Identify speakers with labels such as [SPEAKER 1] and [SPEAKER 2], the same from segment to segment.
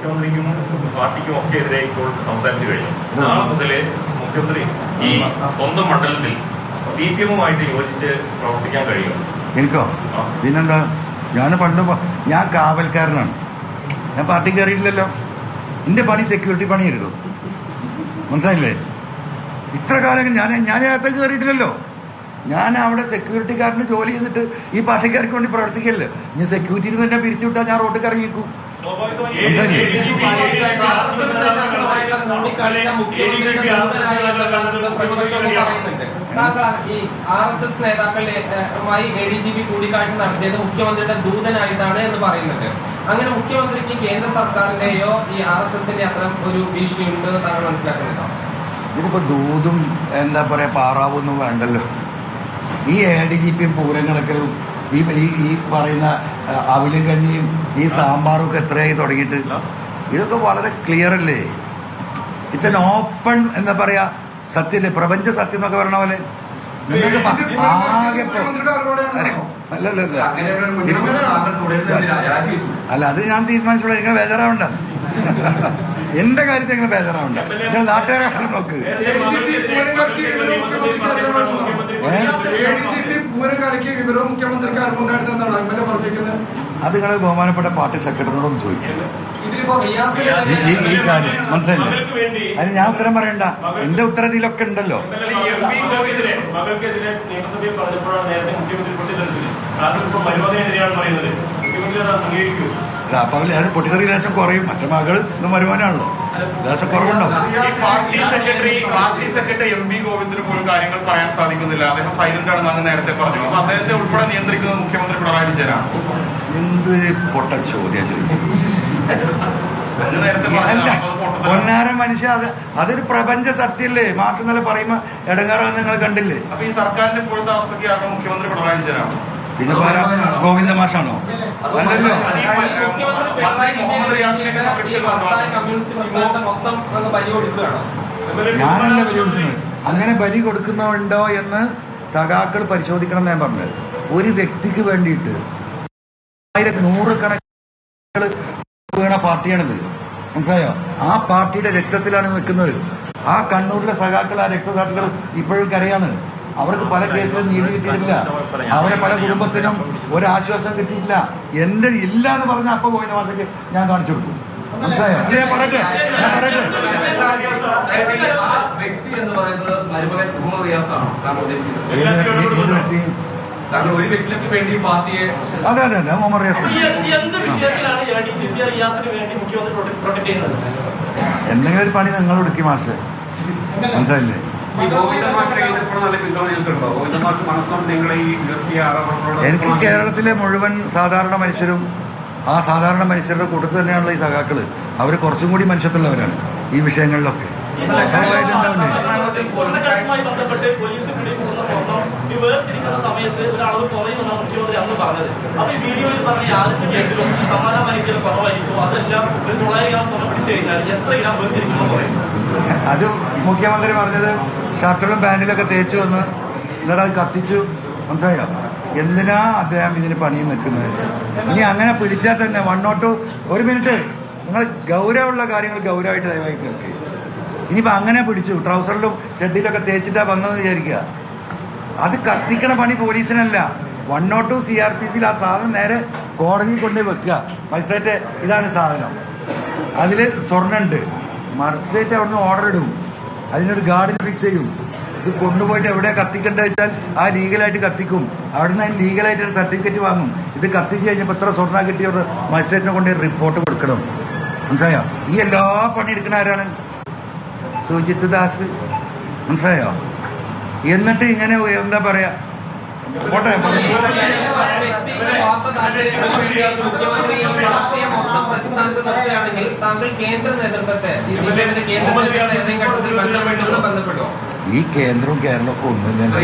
[SPEAKER 1] മുഖ്യമന്ത്രിക്കും പാർട്ടിക്കും ഒക്കെ എതിരെ ഇപ്പോൾ സംസാരിച്ചു കഴിഞ്ഞു. നാളെ മുതലേ മുഖ്യമന്ത്രി ഈ സ്വന്തം മണ്ഡലത്തിൽ CPM-ഉമായിട്ട് യോജിച്ച് പ്രവർത്തിക്കാൻ കഴിയും.
[SPEAKER 2] എനിക്കോ? പിന്നെന്താ, ഞാൻ കാവൽക്കാരനാണ്. ഞാൻ പാർട്ടി കയറിയിട്ടില്ലല്ലോ. എൻ്റെ പണി സെക്യൂരിറ്റി പണിയായിരുന്നു. മനസ്സിലായില്ലേ? ഇത്ര കാലം ഞാൻ അകത്ത് കയറിയിട്ടില്ലല്ലോ. ഞാൻ അവിടെ സെക്യൂരിറ്റിക്കാരന് ജോലി ചെയ്തിട്ട് ഈ പാർട്ടിക്കാർക്ക് വേണ്ടി പ്രവർത്തിക്കല്ലേ. ഞാൻ സെക്യൂരിറ്റിയിൽ തന്നെ പിരിച്ചു വിട്ടാൽ ഞാൻ റോട്ടിൽ ഇറങ്ങിക്കും.
[SPEAKER 3] RSS നേതാക്കളുമായി ADGP കൂടിക്കാഴ്ച നടത്തിയത് മുഖ്യമന്ത്രിയുടെ ദൂതനായിട്ടാണ് എന്ന് പറയുന്നുണ്ട്. അങ്ങനെ മുഖ്യമന്ത്രിക്ക് കേന്ദ്ര സർക്കാരിന്റെയോ ഈ RSS-ന്റെ അത്തരം ഒരു ഭീഷണി ഉണ്ടെന്ന് താങ്കൾ മനസ്സിലാക്കുന്നുണ്ടോ?
[SPEAKER 2] ഇതിനിപ്പോ ദൂതും എന്താ പറയാ പാറാവൊന്നും വേണ്ടല്ലോ. ഈ ADGP-യും പൂരങ്ങളൊക്കെയും ഈ പറയുന്ന അവിലും കഞ്ഞിയും ഈ സാമ്പാറും ഒക്കെ എത്രയായി തുടങ്ങിയിട്ട് ഇതൊക്കെ വളരെ ക്ലിയർ അല്ലേ? ഇറ്റ്സ് എൻ ഓപ്പൺ എന്താ പറയാ സത്യല്ലേ, പ്രപഞ്ച സത്യം എന്നൊക്കെ പറയണ പോലെ. നിങ്ങൾക്ക് ആകെ അല്ല, അത് ഞാൻ തീരുമാനിച്ചോളൂ. നിങ്ങൾ ബേജാറാവണ്ട. എന്റെ കാര്യത്തിൽ നിങ്ങൾ ബേജാറാവണ്ട. നിങ്ങൾ നാട്ടുകാരെ കാര്യം നോക്ക്. അത് നിങ്ങൾ ബഹുമാനപ്പെട്ട പാർട്ടി സെക്രട്ടറിനോടൊന്ന് ചോദിക്കും. ഈ കാര്യം മനസ്സിലായില്ലേ? അതിന് ഞാൻ ഉത്തരം പറയണ്ട. എന്റെ ഉത്തരത്തിലൊക്കെ ഉണ്ടല്ലോ. അപ്പൊ അത് പൊട്ടിക്കറി ലേശം കുറയും. മറ്റേ മകള് വരുമാനമാണല്ലോ, ലേശം കുറവുണ്ടാവും.
[SPEAKER 1] പാർട്ടി സെക്രട്ടറി MP ഗോവിന്ദന് പോലും കാര്യങ്ങൾ പറയാൻ സാധിക്കുന്നില്ല. അദ്ദേഹം സൈലന്റ് ആണെന്ന് അങ്ങ് നേരത്തെ പറഞ്ഞു. അപ്പൊ അദ്ദേഹത്തെ ഉൾപ്പെടെ നിയന്ത്രിക്കുന്നത് മുഖ്യമന്ത്രി പിണറായി വിജയനാണ്.
[SPEAKER 2] എന്തൊരു പൊട്ട ചോദ്യം ചോദിക്കും. പൊന്നാര മനുഷ്യ, അതൊരു പ്രപഞ്ച സത്യല്ലേ? മാസം നല്ല പറയുമ്പോ ഇടങ്ങാറാന്ന് നിങ്ങൾ കണ്ടില്ലേ?
[SPEAKER 1] അപ്പൊ ഈ സർക്കാരിന്റെ ഇപ്പോഴത്തെ അവസ്ഥയ്ക്ക് കാരണം മുഖ്യമന്ത്രി പിണറായി വിജയനാണ്.
[SPEAKER 2] പിന്നെ ഗോവിന്ദ മാഷാണോ? അല്ലല്ലോ. ഞാനല്ല ബലി കൊടുക്കുന്നത്. അങ്ങനെ ബലി കൊടുക്കുന്നവരുണ്ടോ എന്ന് സഖാക്കൾ പരിശോധിക്കണം എന്ന് ഞാൻ പറഞ്ഞത്. ഒരു വ്യക്തിക്ക് വേണ്ടിയിട്ട് നൂറുകണക്കിന് വീണ പാർട്ടിയാണിത്. മനസ്സിലായോ? ആ പാർട്ടിയുടെ രക്തത്തിലാണ് നിൽക്കുന്നത്. ആ കണ്ണൂരിലെ സഖാക്കൾ, ആ രക്തസാക്ഷികൾ ഇപ്പോഴും കരയാണ്. അവർക്ക് പല കേസിലും നീതി കിട്ടിയിട്ടില്ല. അവരെ പല കുടുംബത്തിനും ഒരാശ്വാസം കിട്ടിയിട്ടില്ല. എന്റെ ഇല്ല എന്ന് പറഞ്ഞ അപ്പൊ ഗോവിന്ദ മാഷയ്ക്ക് ഞാൻ കാണിച്ചു കൊടുക്കും. മനസ്സിലായോ? അല്ലെ ഞാൻ പറയട്ടെ. ഏത് വ്യക്തി? അതെ മുഹമ്മദ് റിയാസ്. എന്തെങ്കിലും ഒരു പണി നിങ്ങൾ എടുക്കി മാഷ്. മനസ്സിലായില്ലേ? എനിക്ക് കേരളത്തിലെ മുഴുവൻ സാധാരണ മനുഷ്യരും ആ സാധാരണ മനുഷ്യരുടെ കൂട്ടത്തിൽ തന്നെയാണല്ലോ ഈ സഖാക്കള്. അവർ കുറച്ചും കൂടി മനുഷ്യത്തുള്ളവരാണ് ഈ വിഷയങ്ങളിലൊക്കെ. സ്വാഭാവികമായിട്ടുണ്ടാവില്ലേ? അത് മുഖ്യമന്ത്രി പറഞ്ഞത് ഷർട്ടിലും പാൻറ്റിലൊക്കെ തേച്ച് വന്ന് എന്നിട്ട് അത് കത്തിച്ചു. മനസ്സിലായോ? എന്തിനാ അദ്ദേഹം ഇതിന് പണിയും നിൽക്കുന്നത്? ഇനി അങ്ങനെ പിടിച്ചാൽ തന്നെ 102 ഒരു മിനിറ്റ്, നിങ്ങൾ ഗൗരവമുള്ള കാര്യങ്ങൾ ഗൗരവമായിട്ട് ദയവായി കേൾക്കുക. ഇനിയിപ്പോൾ അങ്ങനെ പിടിച്ചു ട്രൗസറിലും ഷെഡിലൊക്കെ തേച്ചിട്ടാ വന്നതെന്ന് വിചാരിക്കുക. അത് കത്തിക്കണ പണി പോലീസിനല്ല. 102 CRPC ആ സാധനം നേരെ കോടതിയിൽ കൊണ്ടുപോയി വെക്കുക. മജിസ്ട്രേറ്റ് ഇതാണ് സാധനം, അതിൽ സ്വർണ്ണുണ്ട്. മജിസ്ട്രേറ്റ് അവിടുന്ന് ഓർഡർ ഇടും, അതിനൊരു ഗാർഡിനെ ഫിക്സ് ചെയ്യും. ഇത് കൊണ്ടുപോയിട്ട് എവിടെ കത്തിക്കേണ്ടത് വെച്ചാൽ ആ ലീഗലായിട്ട് കത്തിക്കും. അവിടുന്ന് അതിന് ലീഗലായിട്ട് സർട്ടിഫിക്കറ്റ് വാങ്ങും. ഇത് കത്തിച്ച് കഴിഞ്ഞപ്പോൾ എത്ര സ്വർണ്ണ കിട്ടിയ മജിസ്ട്രേറ്റിനെ കൊണ്ട് റിപ്പോർട്ട് കൊടുക്കണം. മനസ്സിലായോ? ഈ എല്ലാ പണി എടുക്കുന്ന ആരാണ്? സുജിത് ദാസ്. മനസ്സിലായോ? എന്നിട്ട് ഇങ്ങനെ എന്താ പറയാ, പോട്ടെ. ഈ കേന്ദ്രവും കേരളമൊക്കെ ഒന്നുമില്ലല്ലോ.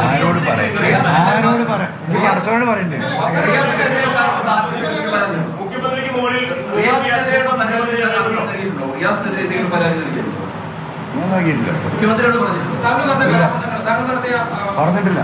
[SPEAKER 2] ആരോട് പറയാം? ഈ പരസ്യനോട് പറയണ്ടേ? ഞാൻ നോക്കിയിട്ടില്ല, പറഞ്ഞിട്ടില്ല.